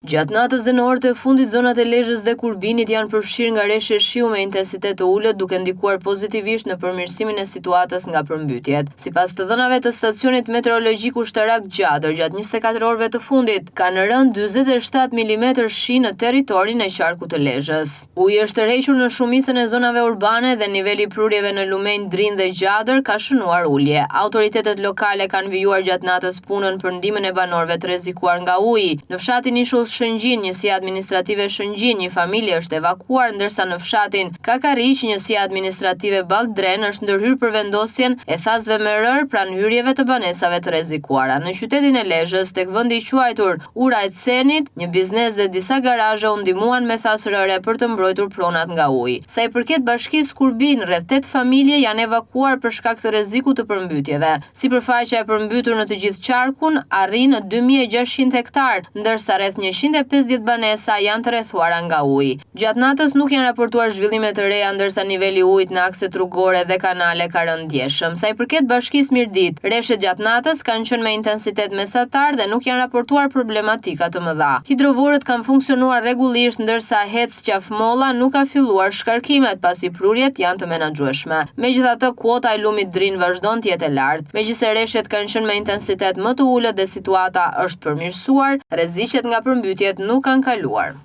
Gjatë natës dhe në orët e fundit, zonat e Lezhës dhe Kurbinit janë përfshirë nga reshje shiu me intensitet të ulët, duke ndikuar pozitivisht në përmirësimin e situatës nga përmbytjet. Sipas të dhënave të stacionit meteorologjik ushtarak Gjadër, gjatë 24 orëve të fundit, kanë rënë 47 mm shi në territorin e qarkut të Lezhës. Uji është tërhequr në shumicën e zonave urbane dhe niveli i prurjeve në Lumejnë, Drinë dhe Gjadër ka shënuar ulje. Autoritetet lokale kanë vijuar gjatë natës punën për ndihmën e banorëve të rrezikuar nga uji. Në fshatin Ishull Shëngjin, njësia administrative Shëngjin, një familje është evakuar, ndërsa në fshatin Kakariq, njësia administrative Balldren është ndërhyrë për vendosjen e thasëve me rër pranë hyrjeve të banesave të rrezikuara. Në qytetin e Lezhës, tek vendi i quajtur Ura e Cenit, një biznes dhe disa garazhe u ndihmuan me thasë rëre për të mbrojtur pronat nga uji. Sa i përket bashkisë Kurbin, rreth 8 familje janë evakuar për shkak të rrezikut të përmbytjeve. Sipërfaqja e përmbytur në të gjithë qarkun arrin 2600 hektar, ndërsa rreth 150 banesa janë të rrethuara nga uji. Gjatë natës nuk janë raportuar zhvillime të reja, ndërsa niveli i ujit në akset rrugore dhe kanale ka rënë ndjeshëm. Sa i përket bashkisë Mirdit, rreshtet gjatë natës kanë qenë me intensitet mesatar dhe nuk janë raportuar problematika të mëdha. Hidrovorët kanë funksionuar rregullisht, ndërsa Hec Qafmolla nuk ka filluar shkarkimet pasi prurjet janë të menaxhueshme. Megjithatë, kuota e lumit Drinë vazhdon të jetë e lartë. Megjithëse rreshtet kanë qenë me intensitet më të ulët dhe situata është përmirësuar, rreziqet nga përmbytjet nuk kanë kaluar.